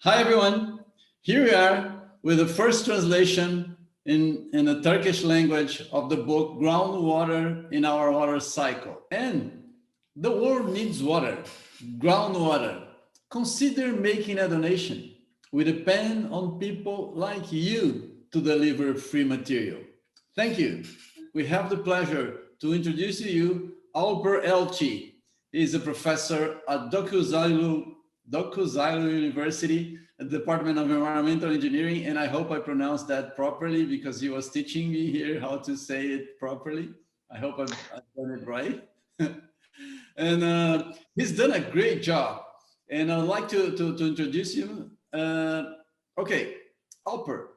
Hi everyone, here we are with the first translation in the Turkish language of the book Groundwater in Our Water Cycle. And the world needs water, groundwater. Consider making a donation. We depend on people like you to deliver free material. Thank you. We have the pleasure to introduce to you Alper Elçi. He is a professor at Dokuzalu University, at the Department of Environmental Engineering, and I hope I pronounced that properly because he was teaching me here how to say it properly. I hope I've done it right. And he's done a great job. And I'd like to introduce him. Okay, Alper,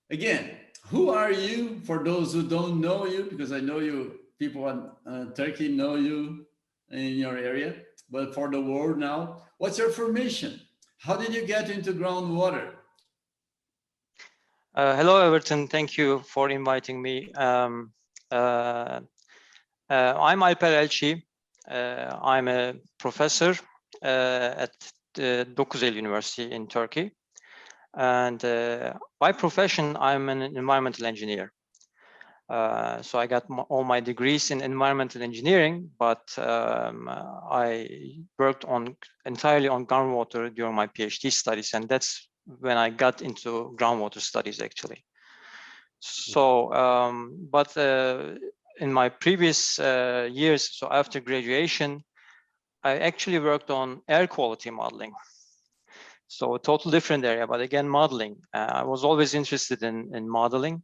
again, who are you for those who don't know you? Because I know you, people in Turkey know you in your area, but for the world now, what's your formation? How did you get into groundwater? Hello, Everton. Thank you for inviting me. I'm Alper Elçi. I'm a professor at Dokuzalu University in Turkey. And by profession, I'm an environmental engineer. So I got all my degrees in environmental engineering, but I worked entirely on groundwater during my PhD studies, and that's when I got into groundwater studies, actually. So, but in my previous years, so after graduation, I actually worked on air quality modeling. So a total different area, but again, modeling. I was always interested in modeling.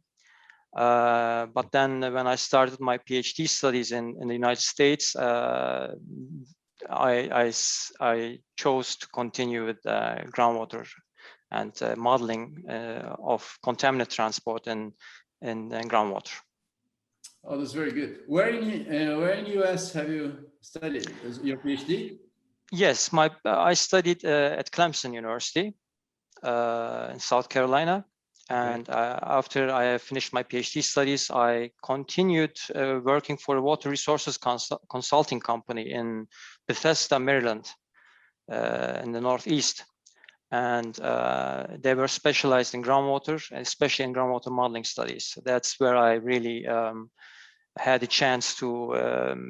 But then when I started my PhD studies in the United States, I chose to continue with groundwater and modeling of contaminant transport in groundwater. Oh, that's very good. Where in US have you studied your PhD? Yes, I studied at Clemson University in South Carolina. And after I finished my PhD studies, I continued working for a water resources consulting company in Bethesda, Maryland, in the Northeast. And they were specialized in groundwater, especially in groundwater modeling studies. That's where I really had a chance to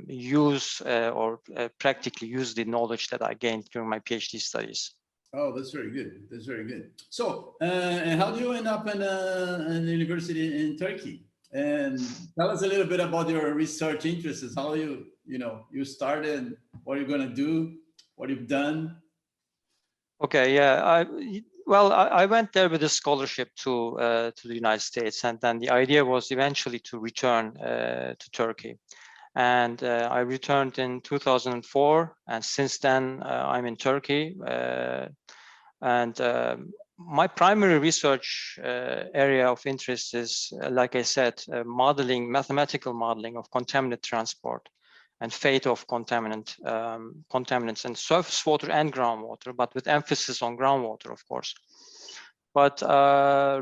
use or practically use the knowledge that I gained during my PhD studies. Oh, that's very good. That's very good. So, and how do you end up in a university in Turkey? And tell us a little bit about your research interests. How you started, what you're going to do, what you've done. Okay, yeah. I went there with a scholarship to the United States, and then the idea was eventually to return to Turkey. And I returned in 2004, and since then I'm in Turkey. And my primary research area of interest is, like I said, mathematical modeling of contaminant transport and fate of contaminants in surface water and groundwater, but with emphasis on groundwater, of course. But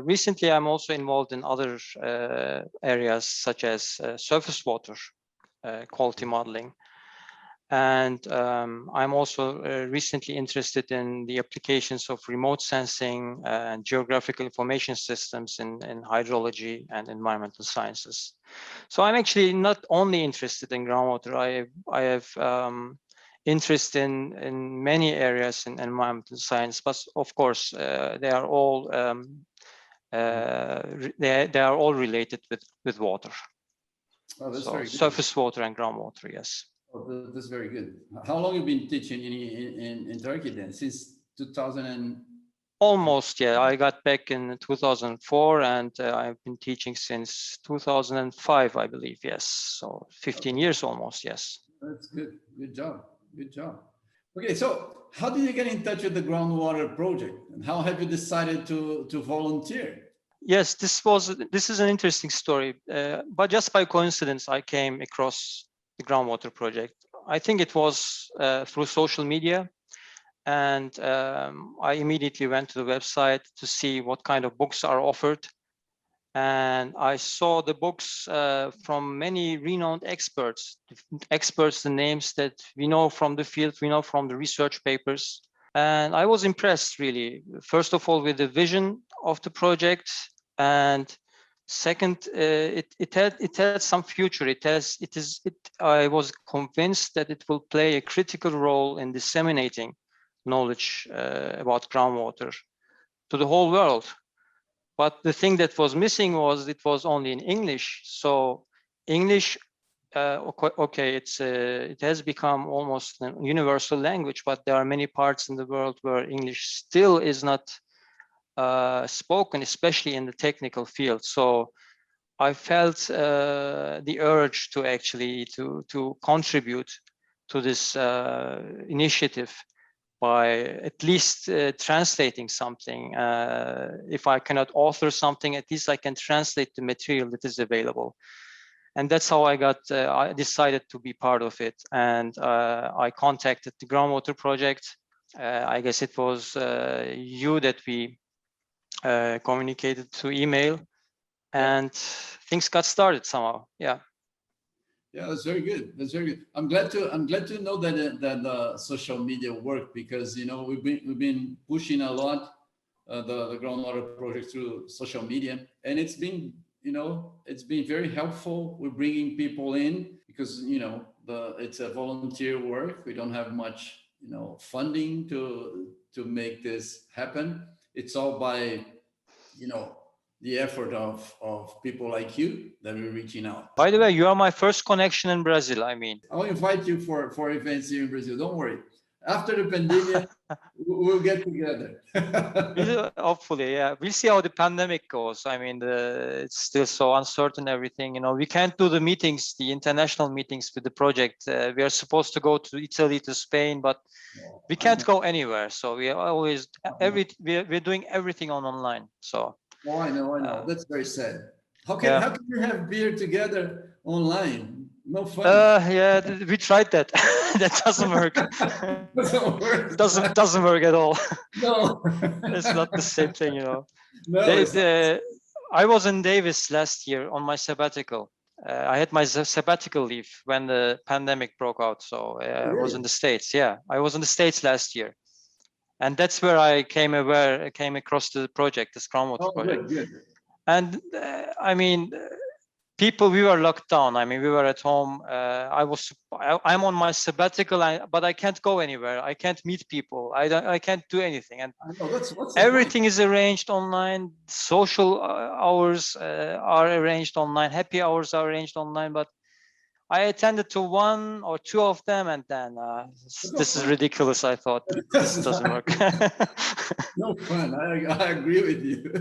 recently, I'm also involved in other areas such as surface water quality modeling. And I'm also recently interested in the applications of remote sensing and geographical information systems in hydrology and environmental sciences. So I'm actually not only interested in groundwater, I have interest in many areas in environmental science, but of course they are all related with water. Oh, that's so very good. Surface water and groundwater, yes. Oh, that's very good. How long have you been teaching in Turkey then? Since 2000 and... Almost, yeah. I got back in 2004, and I've been teaching since 2005, I believe. Yes, so 15 years almost. Yes. That's good. Good job. Good job. Okay, so how did you get in touch with the Groundwater Project, and how have you decided to volunteer? Yes, this is an interesting story, but just by coincidence, I came across the Groundwater Project. I think it was through social media, and I immediately went to the website to see what kind of books are offered. And I saw the books from many renowned experts, the names that we know from the field, we know from the research papers. And I was impressed, really, first of all, with the vision of the project, and second, it had some future. I was convinced that it will play a critical role in disseminating knowledge about groundwater to the whole world. But the thing that was missing was it was only in English. So English, okay, it has become almost a universal language, but there are many parts in the world where English still is not spoken, especially in the technical field. So I felt the urge to actually to contribute to this initiative by at least translating something. If I cannot author something, at least I can translate the material that is available. And that's how I decided to be part of it. And I contacted the Groundwater Project. I guess it was you that we communicated through email, and things got started somehow. Yeah. Yeah, that's very good. That's very good. I'm glad to know that social media worked, because we've been pushing a lot the Groundwater Project through social media, and it's been very helpful. We're bringing people in because it's a volunteer work. We don't have much funding to make this happen. It's all by the effort of people like you that we're reaching out. By the way, you are my first connection in Brazil. I mean, I'll invite you for events here in Brazil. Don't worry. After the pandemic, we'll get together. Hopefully, yeah. We'll see how the pandemic goes. I mean, it's still so uncertain, everything. We can't do the meetings, the international meetings with the project. We are supposed to go to Italy, to Spain, but we can't go anywhere. So we are always we're doing everything online. So. Oh, I know. That's very sad. How can you have beer together online? No fun. Yeah, we tried that. That doesn't work. Doesn't work. Doesn't work at all. No. It's not the same thing, No. I was in Davis last year on my sabbatical. I had my sabbatical leave when the pandemic broke out. So I was in the States. Yeah, I was in the States last year. And that's where I came across the project, this Groundwater Project. Good. And I mean, we were locked down. I mean, we were at home. I'm on my sabbatical, but I can't go anywhere. I can't meet people. I can't do anything. And everything is arranged online. Social hours are arranged online. Happy hours are arranged online. But I attended to one or two of them, and then this is ridiculous. I thought this doesn't work. No fun. I agree with you.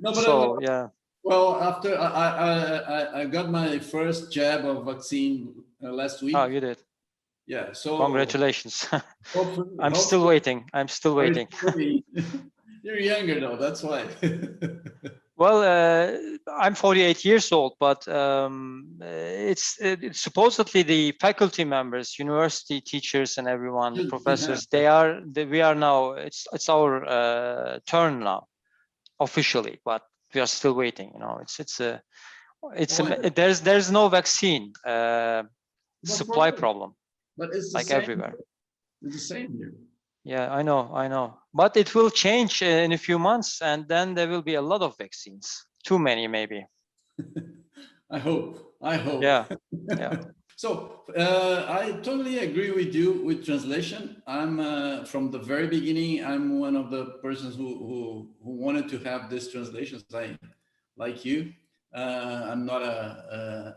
No, but so yeah. Well, after I got my first jab of vaccine last week. Oh, you did? Yeah. So congratulations. I'm still waiting. You're younger though. That's why. Well, I'm 48 years old, but it's supposedly the faculty members, university teachers, and everyone, professors. We are now. It's our turn now, officially, but we are still waiting. There's no vaccine supply problem, but it's like everywhere. It's the same here. Yeah, I know. But it will change in a few months, and then there will be a lot of vaccines. Too many, maybe. I hope. Yeah. So I totally agree with you with translation. I'm from the very beginning. I'm one of the persons who wanted to have this translation. Like you, I'm not a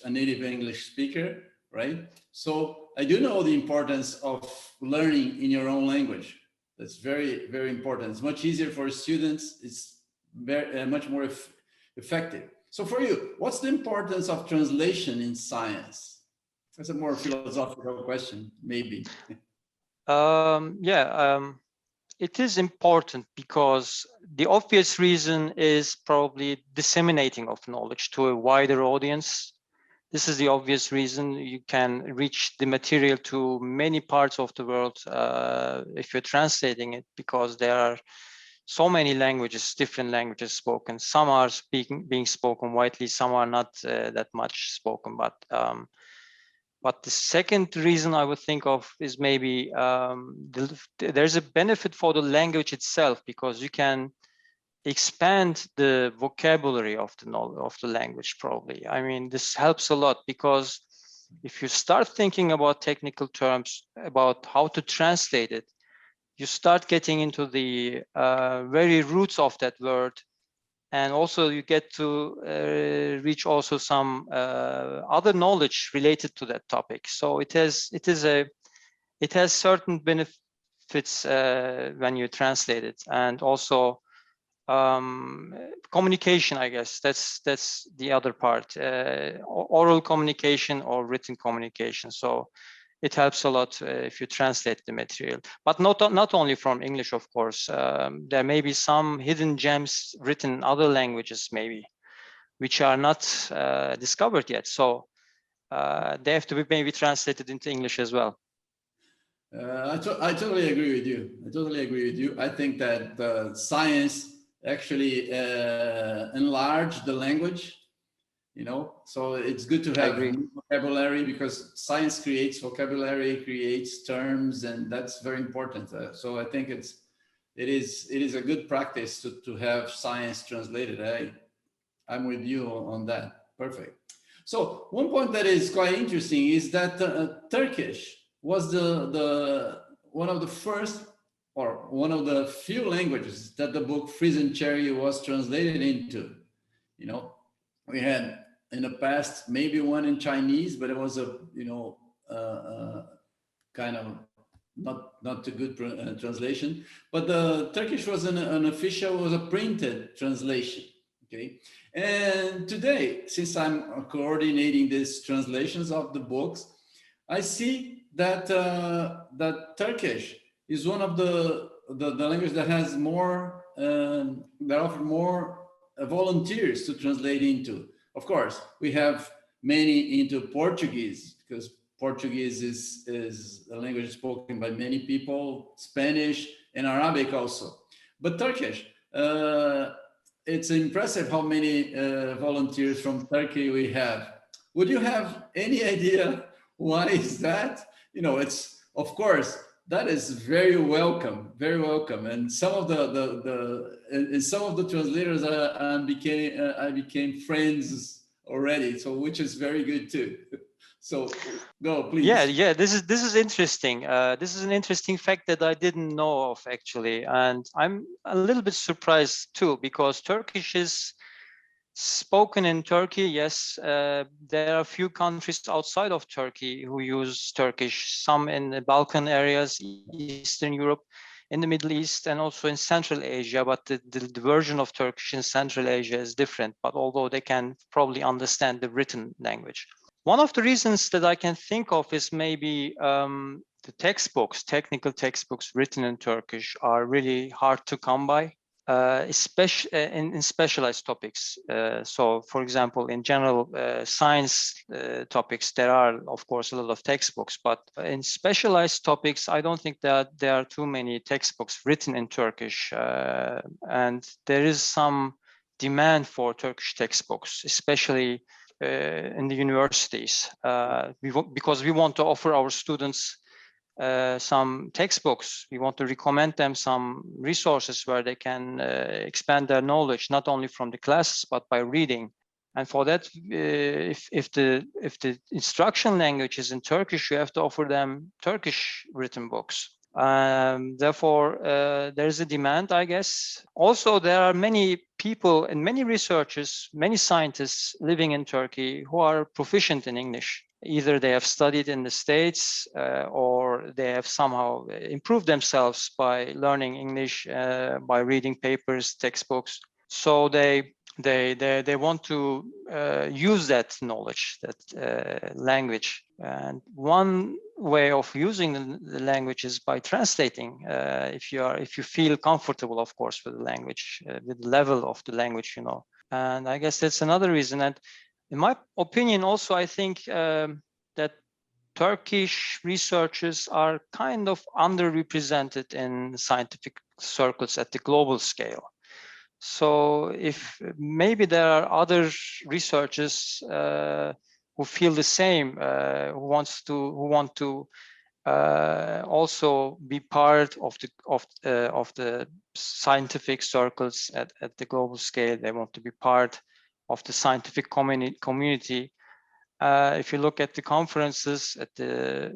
native English speaker, right? So I do know the importance of learning in your own language. That's very, very important. It's much easier for students. It's much more effective. So for you, what's the importance of translation in science? That's a more philosophical question, maybe. It is important because the obvious reason is probably disseminating of knowledge to a wider audience. This is the obvious reason. You can reach the material to many parts of the world if you're translating it, because there are so many languages, different languages spoken. Some are being spoken widely, some are not that much spoken. But But the second reason I would think of is maybe there's a benefit for the language itself, because you can expand the vocabulary of the language probably. I mean, this helps a lot, because if you start thinking about technical terms, about how to translate it, you start getting into the very roots of that word. And also you get to reach also some other knowledge related to that topic. So it has certain benefits when you translate it, and also communication. I guess that's the other part: oral communication or written communication. So it helps a lot if you translate the material, but not only from English, of course. There may be some hidden gems written in other languages, maybe, which are not discovered yet. So they have to be maybe translated into English as well. I totally agree with you. I totally agree with you. I think that science actually enlarged the language. You know, so it's good to have new vocabulary, because science creates vocabulary, creates terms, and that's very important. So I think it is a good practice to have science translated. I'm with you on that. Perfect. So one point that is quite interesting is that Turkish was one of the first, or one of the few languages that the book Freeze and Cherry was translated into. You know, we had in the past maybe one in Chinese, but it was a kind of not too good translation. But the Turkish was an official, was a printed translation. Okay, and today, since I'm coordinating these translations of the books, I see that that Turkish is one of the language that has more that offer more volunteers to translate into. Of course, we have many into Portuguese, because Portuguese is a language spoken by many people, Spanish and Arabic also. But Turkish, it's impressive how many volunteers from Turkey we have. Would you have any idea why is that? You know, it's, of course, that is very welcome, very welcome. And some of some of the translators I became friends already, so which is very good too. So go, please. Yeah. This is interesting. This is an interesting fact that I didn't know of, actually, and I'm a little bit surprised too, because Turkish is spoken in Turkey. Yes, there are a few countries outside of Turkey who use Turkish. Some in the Balkan areas, Eastern Europe, in the Middle East, and also in Central Asia. But the version of Turkish in Central Asia is different. But although they can probably understand the written language. One of the reasons that I can think of is maybe the textbooks, technical textbooks written in Turkish are really hard to come by, especially in specialized topics. So, for example, in general science topics, there are, of course, a lot of textbooks, but in specialized topics, I don't think that there are too many textbooks written in Turkish, and there is some demand for Turkish textbooks, especially in the universities, because we want to offer our students some textbooks. We want to recommend them some resources where they can expand their knowledge, not only from the classes, but by reading. And for that, if the instruction language is in Turkish, you have to offer them Turkish written books. Therefore, there is a demand, I guess. Also, there are many people and many researchers, many scientists living in Turkey who are proficient in English. Either they have studied in the States or they have somehow improved themselves by learning English, by reading papers, textbooks. So they want to use that knowledge, that language. And one way of using the language is by translating. If you feel comfortable, of course, with the language, with the level of the language, you know. And I guess that's another reason. And in my opinion, also, I think that Turkish researchers are kind of underrepresented in scientific circles at the global scale. So if maybe there are other researchers who who feel the same, who want to also be part of the scientific circles at the global scale. They want to be part of the scientific community. If you look at the conferences, at the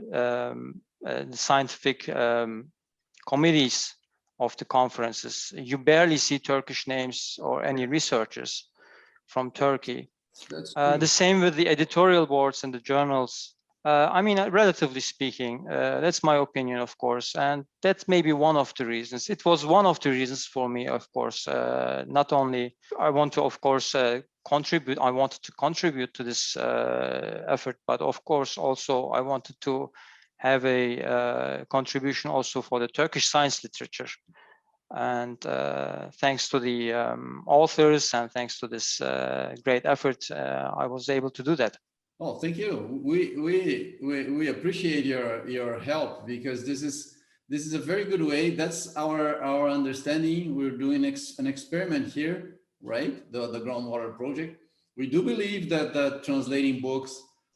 scientific committees of the conferences, you barely see Turkish names or any researchers from Turkey. The same with the editorial boards and the journals. I mean, relatively speaking, that's my opinion, of course, and that's maybe one of the reasons. It was one of the reasons for me, of course. Not only I want to, of course, contribute. I wanted to contribute to this effort, but of course, also I wanted to have a contribution also for the Turkish science literature. And thanks to the authors and thanks to this great effort, I was able to do that. Oh, thank you. We appreciate your help, because this is a very good way. That's our understanding. We're doing an experiment here, right? The Groundwater Project. We do believe that translating books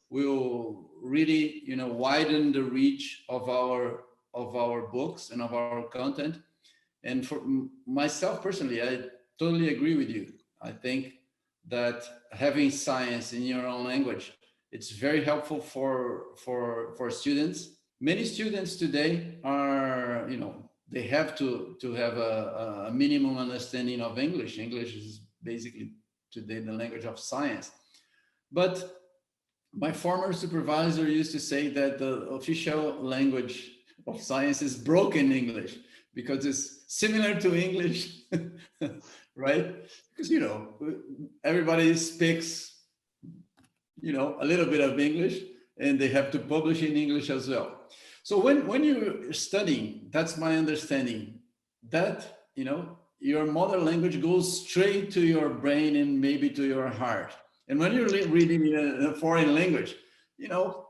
will really, widen the reach of our books and of our content. And for myself personally, I totally agree with you. I think that having science in your own language, it's very helpful for students. Many students today are, they have to have a minimum understanding of English. English is basically today the language of science. But my former supervisor used to say that the official language of science is broken English, because it's similar to English, right? Because, everybody speaks, a little bit of English, and they have to publish in English as well. So when you're studying, that's my understanding, that, your mother language goes straight to your brain and maybe to your heart. And when you're reading in a foreign language,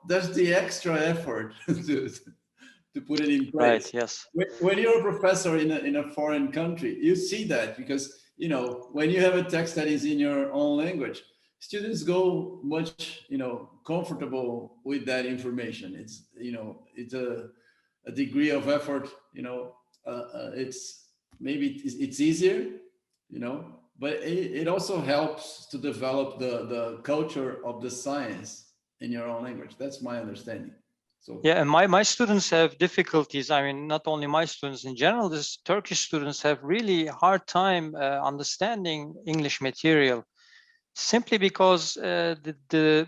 there's the extra effort to put it in place. Right, yes. When you're a professor in a foreign country, you see that, because, when you have a text that is in your own language, students go much, comfortable with that information. It's, it's a degree of effort, it's easier, but it also helps to develop the culture of the science in your own language. That's my understanding. So yeah, and my students have difficulties. I mean, not only my students, in general, this Turkish students have really hard time understanding English material, simply because the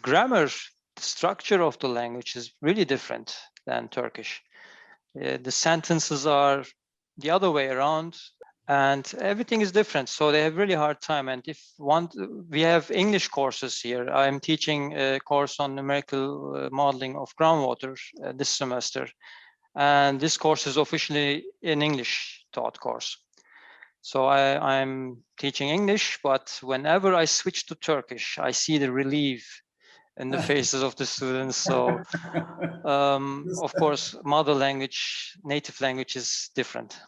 grammar, the structure of the language is really different than Turkish. The sentences are the other way around, and everything is different. So they have really hard time. And we have English courses here. I'm teaching a course on numerical modeling of groundwater this semester. And this course is officially an English taught course. So I'm teaching English, but whenever I switch to Turkish, I see the relief in the faces of the students. So of course, mother language, native language is different.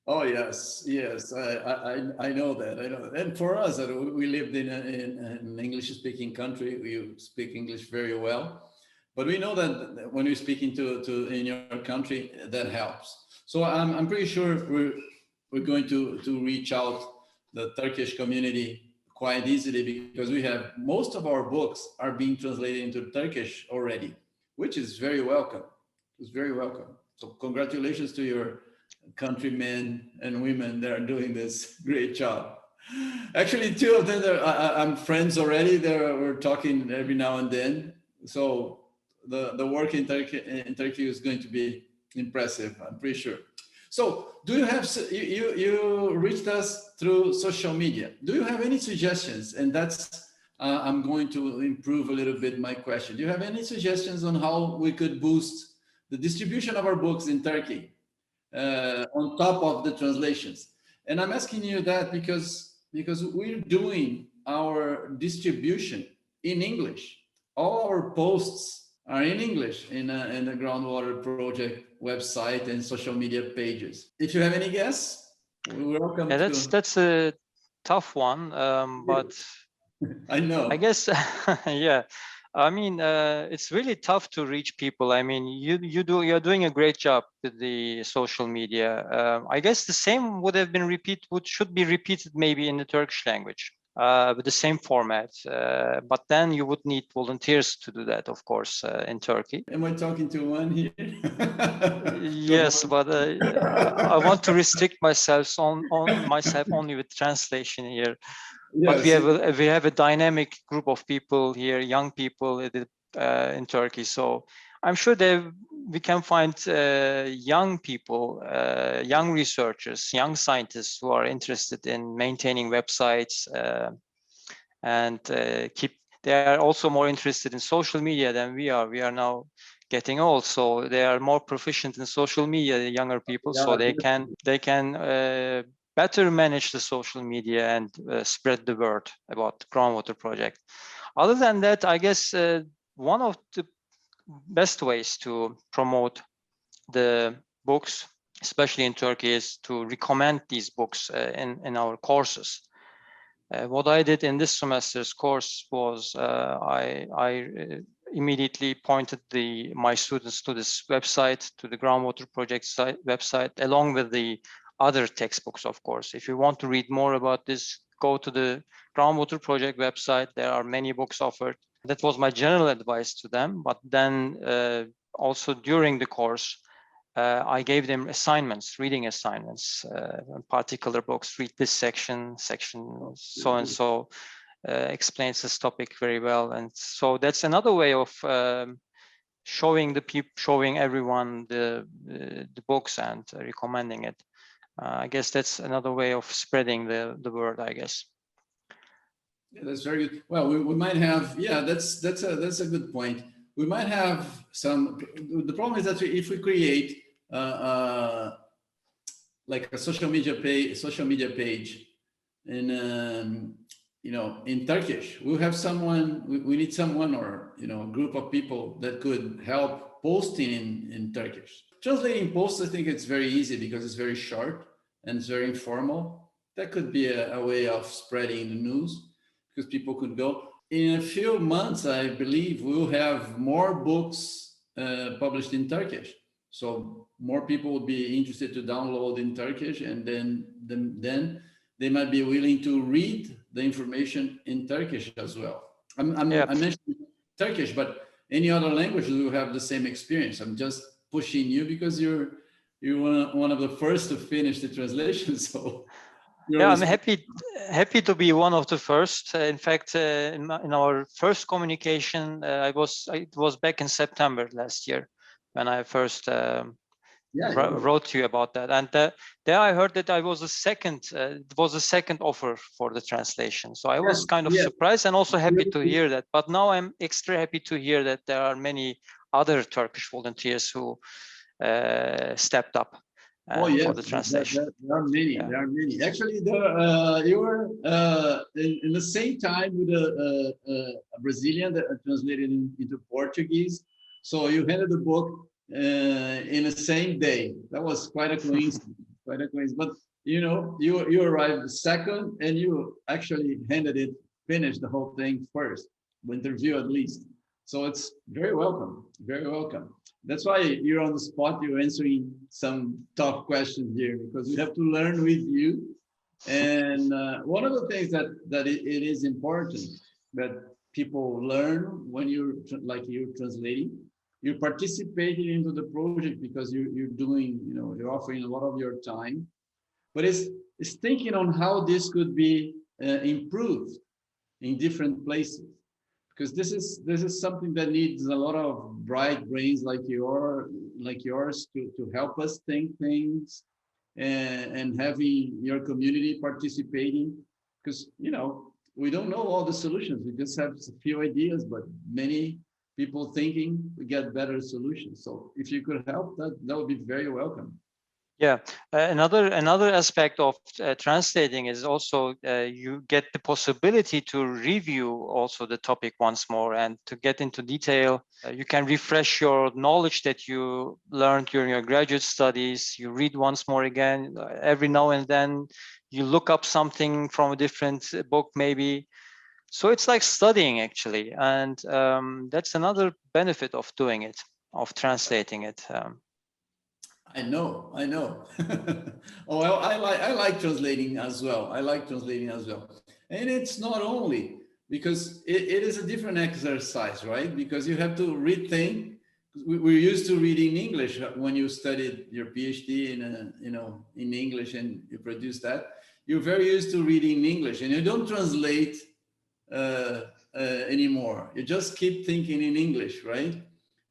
Oh yes, I know that. I know that. And for us, we lived in an English-speaking country. We speak English very well, but we know that when you're speaking to in your country, that helps. So I'm pretty sure we're going to reach out the Turkish community quite easily, because we have most of our books are being translated into Turkish already, which is very welcome. It's very welcome. So congratulations to your countrymen and women that are doing this great job. Actually, two of them I'm friends already. We're talking every now and then. So the work in Turkey is going to be impressive, I'm pretty sure. So do you have, you reached us through social media. Do you have any suggestions? And that's, I'm going to improve a little bit my question. Do you have any suggestions on how we could boost the distribution of our books in Turkey? On top of the translations. And I'm asking you that because we're doing our distribution in English. All our posts are in English in the Groundwater Project website and social media pages. If you have any guess, we're welcome. Yeah, that's a tough one, but I know. I guess, yeah. I mean, it's really tough to reach people. I mean, you're doing a great job with the social media. I guess the same would have been should be repeated maybe in the Turkish language with the same format. But then you would need volunteers to do that, of course, in Turkey. Am I talking to one here? Yes, but I want to restrict myself on myself only with translation here. But Yes. we have a dynamic group of people here, young people in Turkey. So I'm sure that we can find young people, young researchers, young scientists who are interested in maintaining websites and they are also more interested in social media than we are. We are now getting old, so they are more proficient in social media, the younger people, so they can better manage the social media and spread the word about the Groundwater Project. Other than that, I guess one of the best ways to promote the books, especially in Turkey, is to recommend these books in our courses. What I did in this semester's course was I immediately pointed my students to this website, to the Groundwater Project website, along with the other textbooks, of course. If you want to read more about this, go to the Groundwater Project website. There are many books offered. That was my general advice to them. But then also during the course, I gave them assignments, reading assignments, particular books, read this section so and so explains this topic very well. And so that's another way of showing everyone the books and recommending it. I guess that's another way of spreading the word, I guess. Yeah, that's very good. Well, we might have, yeah, that's a good point. We might have some, the problem is that if we create like a social media page in in Turkish, we'll have someone, we need someone, or a group of people that could help posting in Turkish. Translating posts, I think it's very easy because it's very short and it's very informal. That could be a way of spreading the news, because people could go. In a few months, I believe we'll have more books published in Turkish. So more people would be interested to download in Turkish, and then they might be willing to read the information in Turkish as well. I mentioned Turkish, but any other languages will have the same experience. I'm just pushing you because you're one of the first to finish the translation. So yeah, I'm happy to be one of the first. In fact, in our first communication, it was back in September last year when I first wrote to you about that. And there I heard that I was the second. It was the second offer for the translation. So I was kind of surprised and also happy to hear that. But now I'm extra happy to hear that there are many other Turkish volunteers who stepped up. For the translation. There are many. Yeah. There are many. Actually, you were in the same time with a Brazilian that translated into Portuguese. So you handed the book in the same day. That was quite a coincidence. But you arrived second, and you actually finished the whole thing first, the interview at least. So it's very welcome. Very welcome. That's why you're on the spot. You're answering some tough questions here, because we have to learn with you. And one of the things that it is important that people learn when you're translating, you're participating into the project because you're doing, you're offering a lot of your time. But it's thinking on how this could be improved in different places. Because this is something that needs a lot of bright brains like yours to help us think things, and having your community participating, because we don't know all the solutions. We just have a few ideas, but many people thinking we get better solutions. So if you could help, that would be very welcome. Yeah, another aspect of translating is also you get the possibility to review also the topic once more and to get into detail. You can refresh your knowledge that you learned during your graduate studies. You read once more again. Every now and then you look up something from a different book maybe. So it's like studying actually, and that's another benefit of doing it, of translating it. I know. Oh, well, I like translating as well. I like translating as well. And it's not only because it is a different exercise, right? Because you have to rethink. We're used to reading English when you studied your PhD in English and you produce that. You're very used to reading English and you don't translate anymore. You just keep thinking in English, right?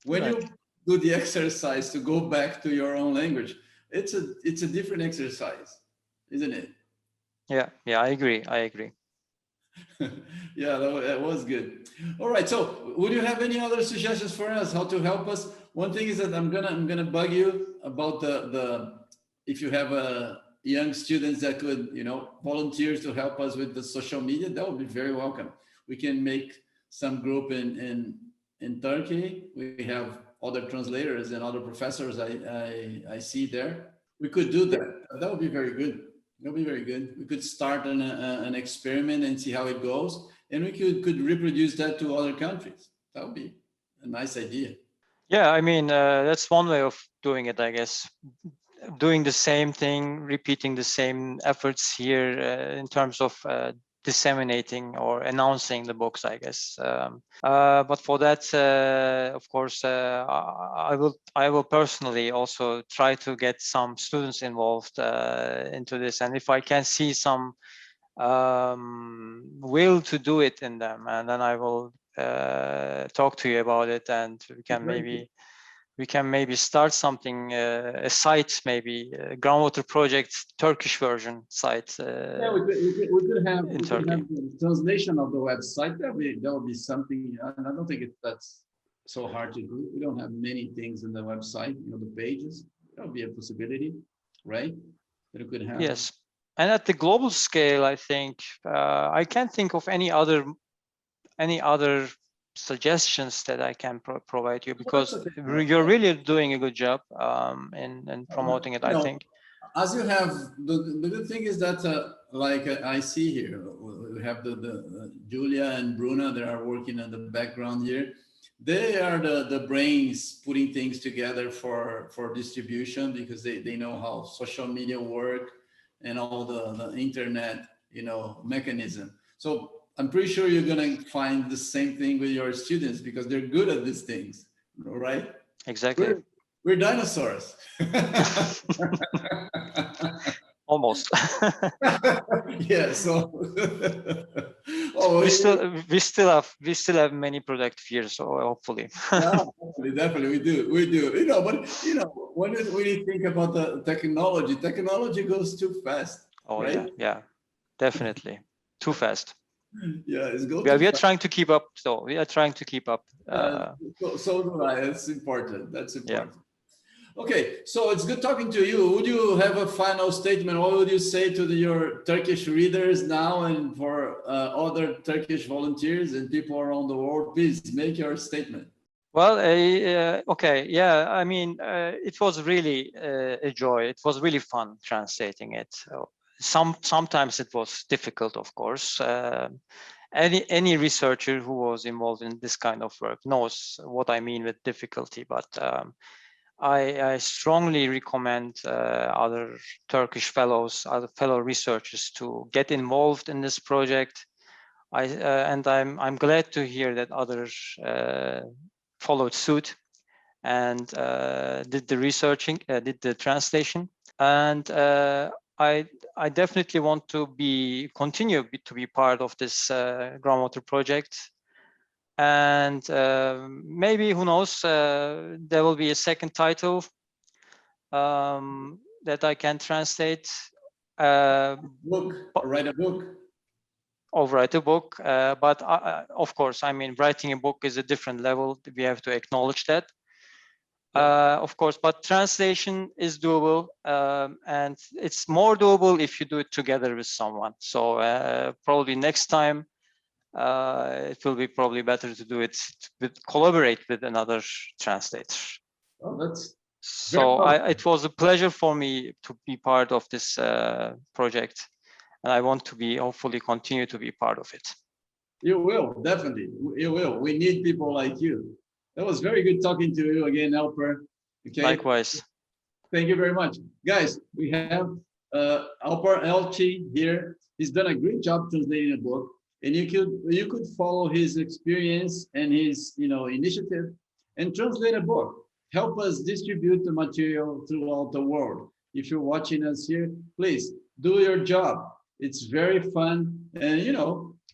When Right. you do the exercise to go back to your own language, it's a different exercise, isn't it? Yeah, I agree. Yeah, that was good. All right, so would you have any other suggestions for us how to help us? One thing is that I'm gonna bug you about the if you have young students that could volunteers to help us with the social media, that would be very welcome. We can make some group in Turkey. We have other translators and other professors I see there. We could do that. That would be very good. That would be very good. We could start an experiment and see how it goes, and we could reproduce that to other countries. That would be a nice idea. Yeah, I mean, that's one way of doing it, I guess. Doing the same thing, repeating the same efforts here in terms of disseminating or announcing the books, I guess. But for that, of course, I will personally also try to get some students involved into this, and if I can see some will to do it in them, and then I will talk to you about it, and we can maybe start something, a site, maybe a Groundwater Project Turkish version site. Yeah, we could have Turkey. the translation of the website. That would be something. And I don't think that's so hard to do. We don't have many things in the website. The pages. That would be a possibility, right? That it could happen. Yes, and at the global scale, I think I can't think of any other suggestions that I can provide you, because you're really doing a good job in promoting it, I think. As you have, the good thing is that like I see here, we have the Julia and Bruna that are working in the background here. They are the brains putting things together for distribution, because they know how social media work and all the internet mechanism. So I'm pretty sure you're going to find the same thing with your students, because they're good at these things, right? Exactly. We're dinosaurs. Almost. Yeah. So we still have many productive years, so hopefully. Yeah, definitely we do. But when you think about the technology goes too fast. Oh, right? yeah, definitely too fast. Yeah, it's going. We are trying to keep up. So we are trying to keep up. So do I. That's important. Yeah. Okay, so it's good talking to you. Would you have a final statement? What would you say to your Turkish readers now, and for other Turkish volunteers and people around the world? Please make your statement. Well, okay, yeah. I mean, it was really a joy. It was really fun translating it. Sometimes it was difficult, of course. Any researcher who was involved in this kind of work knows what I mean with difficulty. But I strongly recommend other Turkish fellows, other fellow researchers, to get involved in this project. And I'm glad to hear that others followed suit and did the researching, did the translation. And I definitely want to continue to be part of this Groundwater project. And maybe, who knows, there will be a second title that I can translate. Write a book. Write a book. But of course, I mean, writing a book is a different level. We have to acknowledge that. Of course, but translation is doable, and it's more doable if you do it together with someone. So probably next time, it will be probably better to do it collaborate with another translator. Oh, that's so. It was a pleasure for me to be part of this project, and I want to hopefully continue to be part of it. You will, definitely. You will. We need people like you. That was very good talking to you again, Alper. Okay. Likewise. Thank you very much. Guys, we have Alper Elçi here. He's done a great job translating a book. And you could follow his experience and his initiative and translate a book. Help us distribute the material throughout the world. If you're watching us here, please do your job. It's very fun. And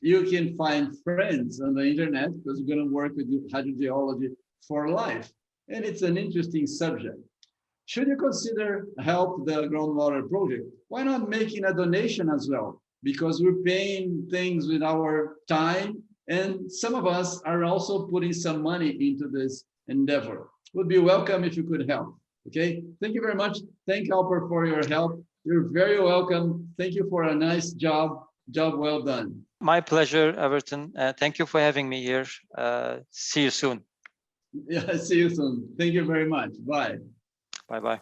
you can find friends on the internet because we're going to work with hydrogeology for life. And it's an interesting subject. Should you consider help the Groundwater Project? Why not making a donation as well? Because we're paying things with our time, and some of us are also putting some money into this endeavor. Would be welcome if you could help. Okay, thank you very much. Thank Alper for your help. You're very welcome. Thank you for a nice job. Job well done. My pleasure, Everton. Thank you for having me here. See you soon. Yeah, see you soon. Thank you very much. Bye. Bye-bye.